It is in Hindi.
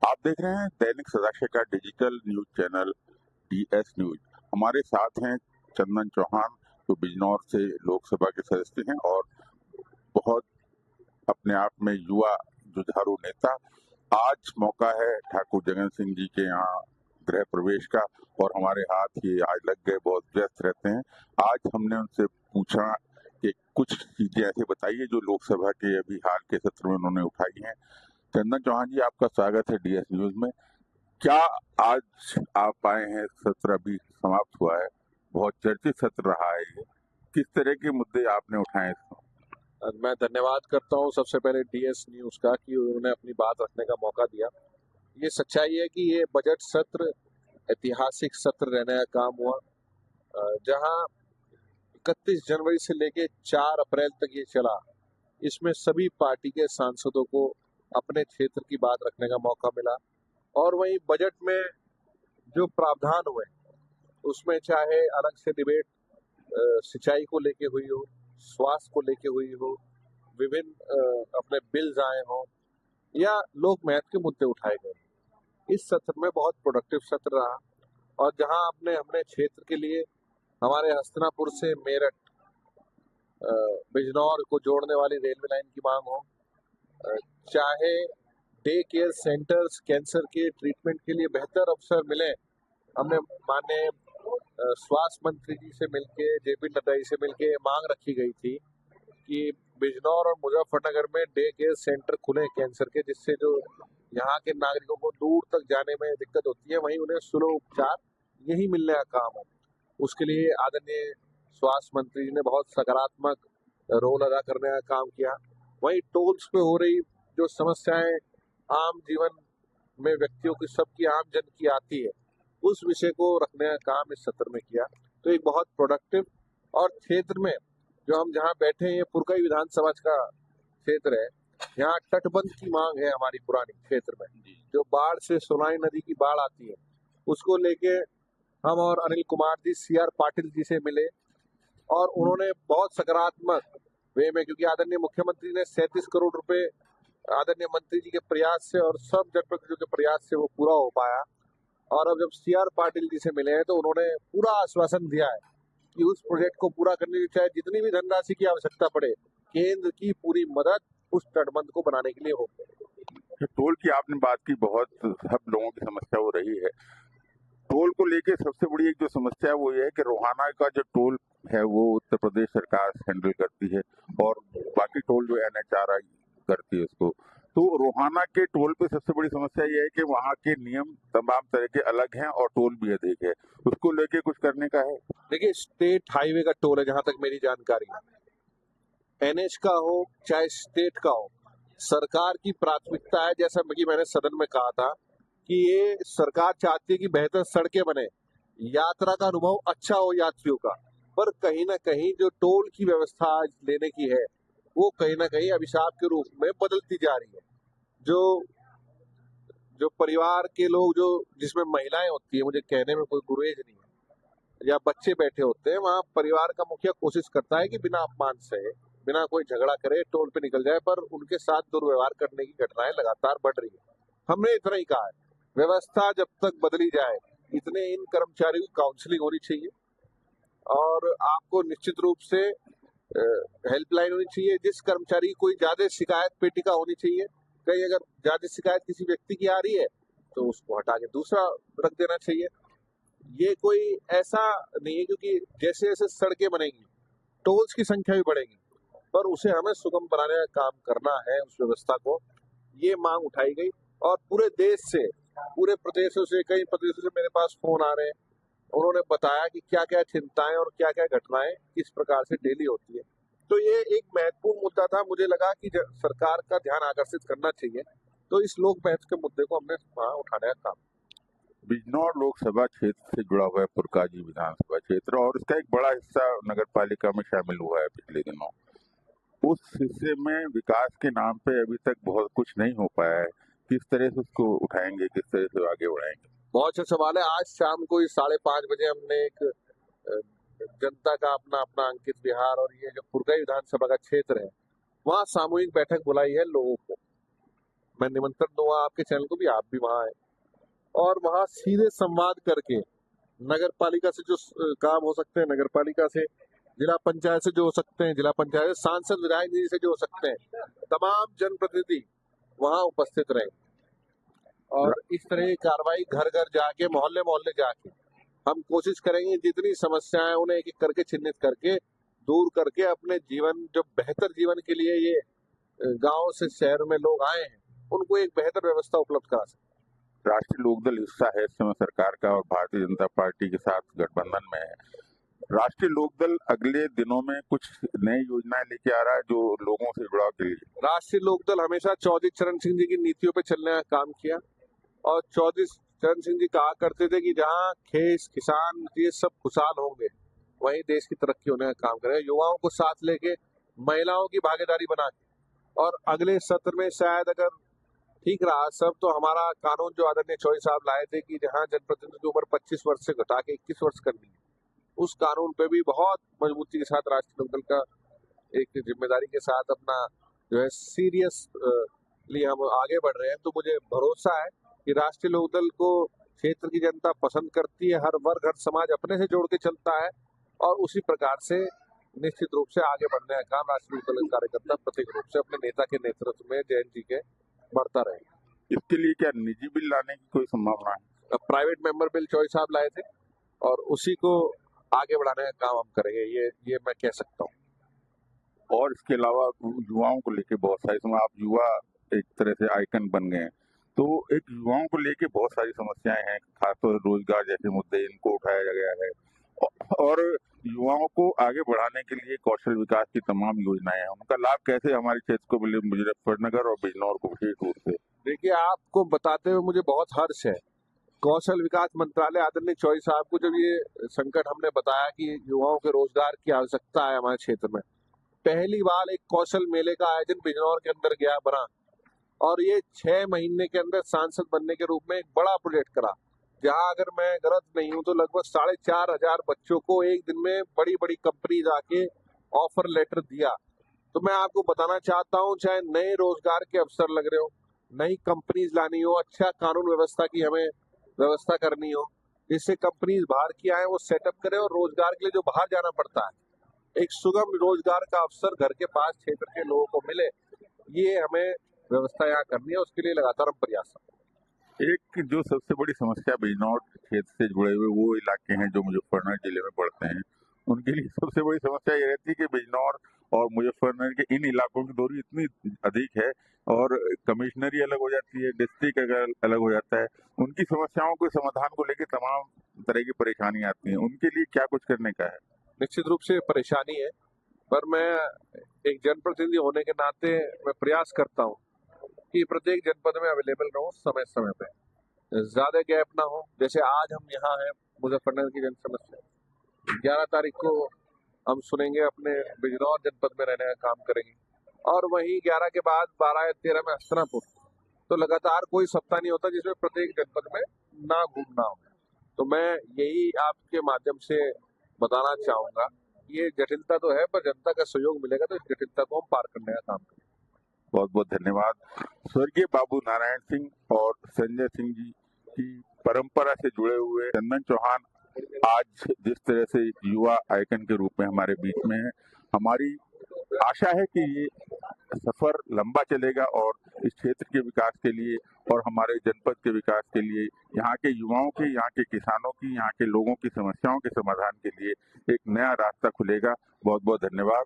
आप देख रहे हैं दैनिक सदाशय का digital news channel DS news. हमारे साथ हैं चंदन चौहान, जो बिजनौर से लोकसभा के सदस्य हैं और बहुत अपने आप में युवा जुझारू नेता। आज मौका है ठाकुर जगन सिंह जी के यहाँ गृह प्रवेश का और हमारे हाथ ये आज लग गए, बहुत व्यस्त रहते हैं। आज हमने उनसे पूछा कि कुछ चीजें ऐसे बताइए जो लोकसभा के अभी हाल के सत्र में उन्होंने उठाई हैं। चंदन चौहान जी, आपका स्वागत है डीएस न्यूज में। क्या आज आप आए हैं, सत्र अभी समाप्त हुआ है, बहुत चर्चित सत्र रहा है ये, किस तरह के मुद्दे आपने उठाए इसमें? मैं धन्यवाद करता हूं सबसे पहले डीएस न्यूज का कि उन्होंने अपनी बात रखने का मौका दिया। ये सच्चाई है कि ये बजट सत्र ऐतिहासिक सत्र रहने का काम हुआ, जहां 31 जनवरी से लेके 4 अप्रैल तक ये चला। इसमें सभी पार्टी के सांसदों को अपने क्षेत्र की बात रखने का मौका मिला और वहीं बजट में जो प्रावधान हुए उसमें चाहे अलग से डिबेट सिंचाई को लेके हुई हो, स्वास्थ्य को लेके हुई हो, विभिन्न अपने बिल्स आए हों या लोक महत्व के मुद्दे उठाए गए। इस सत्र में बहुत प्रोडक्टिव सत्र रहा और जहां आपने अपने क्षेत्र के लिए हमारे हस्तिनापुर से मेरठ बिजनौर को जोड़ने वाली रेलवे लाइन की मांग हो, चाहे डे केयर सेंटर्स कैंसर के ट्रीटमेंट के लिए बेहतर अवसर मिले। हमने माननीय स्वास्थ्य मंत्री जी से मिलके, जेपी नड्डा जी से मिलके मांग रखी गई थी कि बिजनौर और मुजफ्फरनगर में डे केयर सेंटर खुले कैंसर के, जिससे जो यहाँ के नागरिकों को दूर तक जाने में दिक्कत होती है वहीं उन्हें सुलभ उपचार यही मिलने का काम हो। उसके लिए आदरणीय स्वास्थ्य मंत्री जी ने बहुत सकारात्मक रोल अदा करने का काम किया। वहीं टोल्स पे हो रही जो समस्याएं आम जीवन में व्यक्तियों की, सबकी आम जन की आती है, उस विषय को रखने का काम इस सत्र में किया। तो एक बहुत प्रोडक्टिव और क्षेत्र में जो हम जहाँ बैठे हैं, ये पुरकई विधानसभा का क्षेत्र है। यहाँ तटबंध की मांग है हमारी पुरानी क्षेत्र में, जो बाढ़ से सोनाई नदी की बाढ़ आती है उसको लेके हम और अनिल कुमार जी सीआर पाटिल जी से मिले और उन्होंने बहुत सकारात्मक वे में, क्योंकि आदरणीय मुख्यमंत्री ने 37 करोड़ रुपए आदरणीय मंत्री जी के प्रयास से और सब जनप्रतिनिधियों के प्रयास से वो पूरा हो पाया। और अब जब सीआर पाटिल जी से मिले हैं तो उन्होंने पूरा आश्वासन दिया है कि उस प्रोजेक्ट को पूरा करने की चाहे जितनी भी धनराशि की आवश्यकता पड़े, केंद्र की पूरी मदद उस तटबंध को बनाने के लिए होगी। टोल की आपने बात की, बहुत सब लोगों की समस्या वो रही है। टोल को लेके सबसे बड़ी एक जो समस्या है वो ये है कि रोहाना का जो टोल है वो उत्तर प्रदेश सरकार हैंडल करती है और बाकी टोल जो एनएचआरआई करती है उसको। तो रोहाना के टोल पे सबसे बड़ी समस्या ये है कि वहाँ के नियम तमाम तरह के अलग हैं और टोल भी अधिक है, उसको लेके कुछ करने का है? देखिए, स्टेट हाईवे का टोल है, जहां तक मेरी जानकारी है, एनएच का हो चाहे स्टेट का हो, सरकार की प्राथमिकता है। जैसा कि मैंने सदन में कहा था कि ये सरकार चाहती है कि बेहतर सड़कें बने, यात्रा का अनुभव अच्छा हो यात्रियों का, पर कहीं ना कहीं जो टोल की व्यवस्था आज लेने की है वो कहीं ना कहीं अभिशाप के रूप में बदलती जा रही है। जो जो परिवार के लोग, जो जिसमें महिलाएं होती है, मुझे कहने में कोई गुरेज नहीं है, या बच्चे बैठे होते हैं, वहाँ परिवार का मुखिया कोशिश करता है कि बिना अपमान सहे, बिना कोई झगड़ा करे टोल पे निकल जाए, पर उनके साथ दुर्व्यवहार करने की घटनाएं लगातार बढ़ रही है। हमने इतना ही कहा है, व्यवस्था जब तक बदली जाए इतने इन कर्मचारियों की काउंसलिंग होनी चाहिए और आपको निश्चित रूप से हेल्पलाइन होनी चाहिए। जिस कर्मचारी की कोई ज्यादा शिकायत पेटिका होनी चाहिए, कहीं अगर ज्यादा शिकायत किसी व्यक्ति की आ रही है तो उसको हटा के दूसरा रख देना चाहिए। ये कोई ऐसा नहीं है, क्योंकि जैसे जैसे सड़कें बनेंगी टोल्स की संख्या भी बढ़ेगी, पर उसे हमें सुगम बनाने का काम करना है, उस व्यवस्था को। ये मांग उठाई गई और पूरे देश से, पूरे प्रदेशों से, कई प्रदेशों से मेरे पास फोन आ रहे हैं। उन्होंने बताया कि क्या क्या चिंताएं और क्या क्या घटनाएं किस प्रकार से डेली होती है। तो ये एक महत्वपूर्ण मुद्दा था, मुझे लगा कि सरकार का ध्यान आकर्षित करना चाहिए, तो इस लोक महत्व के मुद्दे को हमने वहाँ उठाने का काम। बिजनौर लोकसभा क्षेत्र से जुड़ा हुआ है पुरकाजी विधानसभा क्षेत्र और इसका एक बड़ा हिस्सा नगर पालिका में शामिल हुआ है पिछले दिनों। उस हिस्से में विकास के नाम पे अभी तक बहुत कुछ नहीं हो पाया है। किस तरह से उसको उठाएंगे, किस तरह से आगे बढ़ाएंगे? बहुत अच्छा सवाल है। आज शाम को 5:30 बजे हमने एक जनता का अपना अपना अंकित विहार और ये जो पुरकई विधानसभा का क्षेत्र है, वहाँ सामूहिक बैठक बुलाई है लोगों को। मैं निमंत्रण दूंगा आपके चैनल को भी, आप भी वहां आए और वहां सीधे संवाद करके नगर पालिका से जो काम हो सकते हैं नगर पालिका से, जिला पंचायत से जो हो सकते हैं जिला पंचायत से, सांसद विधायक जी से जो हो सकते हैं, तमाम जनप्रतिनिधि वहां उपस्थित रहे और इस तरह की कार्रवाई घर घर जाके मोहल्ले मोहल्ले जाके हम कोशिश करेंगे जितनी समस्याएं उन्हें एक एक करके चिन्हित करके दूर करके अपने जीवन, जो बेहतर जीवन के लिए ये गांव से शहर में लोग आए हैं, उनको एक बेहतर व्यवस्था उपलब्ध करा सकें। राष्ट्रीय लोकदल हिस्सा है इस समय सरकार का और भारतीय जनता पार्टी के साथ गठबंधन में है। राष्ट्रीय लोकदल अगले दिनों में कुछ नई योजनाएं लेके आ रहा है जो लोगों से जुड़ाव के लिए। राष्ट्रीय लोकदल हमेशा चौधरी चरण सिंह जी की नीतियों पर चलने का काम किया और चौधरी चरण सिंह जी कहा करते थे कि जहाँ खेत किसान ये सब खुशहाल होंगे वहीं देश की तरक्की होने का काम करेगा। युवाओं को साथ लेके महिलाओं की भागीदारी बना के और अगले सत्र में शायद अगर ठीक रहा सब तो हमारा कानून जो आदरणीय चौधरी साहब लाए थे कि जहाँ जनप्रतिनिधि की उम्र 25 वर्ष से घटा के 21 वर्ष करनी है, उस कानून पे भी बहुत मजबूती के साथ राष्ट्रीय लोकदल का एक जिम्मेदारी के साथ अपना जो है सीरियसली हम आगे बढ़ रहे हैं। तो मुझे भरोसा है कि राष्ट्रीय लोकदल को क्षेत्र की जनता पसंद करती है, हर वर्ग हर समाज अपने से जोड़ के चलता है और उसी प्रकार से निश्चित रूप से आगे बढ़ने का काम राष्ट्रीय लोकदल कार्यकर्ता प्रत्येक रूप से अपने नेता के नेतृत्व में जयंत जी के बढ़ता रहेगा। इसके लिए क्या निजी बिल लाने की कोई संभावना है? प्राइवेट मेंबर बिल चौधरी साहब लाए थे और उसी को आगे बढ़ाने का काम हम करेंगे, ये मैं कह सकता हूँ। और इसके अलावा युवाओं को लेके बहुत सारी समय आप युवा एक तरह से आइकन बन गए हैं, तो एक युवाओं को लेके बहुत सारी समस्याएं हैं, खासतौर रोजगार जैसे मुद्दे इनको उठाया गया है और युवाओं को आगे बढ़ाने के लिए कौशल विकास की तमाम योजनाएं हैं। उनका लाभ कैसे हमारे क्षेत्र को मिले, मुजफ्फरनगर और बिजनौर को विशेष रूप से? देखिए, आपको बताते हुए मुझे बहुत हर्ष है। कौशल विकास मंत्रालय आदरणीय चौधरी साहब को जब ये संकट हमने बताया कि युवाओं के रोजगार की आवश्यकता है हमारे क्षेत्र में, पहली बार एक कौशल मेले का आयोजन बिजनौर के अंदर गया बना और ये 6 महीने के अंदर सांसद बनने के रूप में एक बड़ा प्रोजेक्ट करा, जहां अगर मैं गलत नहीं हूं तो लगभग 4,500 बच्चों को एक दिन में बड़ी बड़ी कंपनीज आके ऑफर लेटर दिया। तो मैं आपको बताना चाहता हूं, चाहे नए रोजगार के अवसर लग रहे हो, नई कंपनीज लानी हो, अच्छा कानून व्यवस्था की हमें व्यवस्था करनी हो, जिससे कंपनीज बाहर की आए वो सेटअप करें और रोजगार के लिए जो बाहर जाना पड़ता है एक सुगम रोजगार का अवसर घर के पास क्षेत्र के लोगों को मिले, ये हमें व्यवस्था यहाँ करनी है। उसके लिए लगातार हम प्रयास कर। एक जो सबसे बड़ी समस्या बिजनौर क्षेत्र से जुड़े हुए वो इलाके हैं जो मुजफ्फरनगर जिले में पड़ते हैं, उनके लिए सबसे बड़ी समस्या ये रहती है कि बिजनौर और मुजफ्फरनगर के इन इलाकों की दूरी इतनी अधिक है और कमिश्नरी अलग हो जाती है, डिस्ट्रिक्ट अलग हो जाता है। उनकी समस्याओं के समाधान को लेकर तमाम तरह की परेशानी आती है, उनके लिए क्या कुछ करने का है? निश्चित रूप से परेशानी है, पर मैं एक जनप्रतिनिधि होने के नाते मैं प्रयास करता हूँ कि प्रत्येक जनपद में अवेलेबल रहूं समय समय पे, ज्यादा गैप ना हो। जैसे आज हम यहाँ हैं मुजफ्फरनगर की जन समस्या, 11 तारीख को हम सुनेंगे अपने बिजनौर जनपद में रहने का काम करेंगे और वहीं 11 के बाद 12 या 13 में हस्तिनापुर। तो लगातार कोई सप्ताह नहीं होता जिसमें प्रत्येक जनपद में ना घूमना हो। तो मैं यही आपके माध्यम से बताना चाहूंगा, ये जटिलता तो है पर जनता का सहयोग मिलेगा तो इस जटिलता को हम पार करने का काम करेंगे। बहुत बहुत धन्यवाद। स्वर्गीय बाबू नारायण सिंह और संजय सिंह जी की परंपरा से जुड़े हुए चंदन चौहान आज जिस तरह से युवा आइकन के रूप में हमारे बीच में है, हमारी आशा है कि ये सफर लंबा चलेगा और इस क्षेत्र के विकास के लिए और हमारे जनपद के विकास के लिए, यहाँ के युवाओं की, यहाँ के किसानों की, यहाँ के लोगों की समस्याओं के समाधान के लिए एक नया रास्ता खुलेगा। बहुत बहुत धन्यवाद।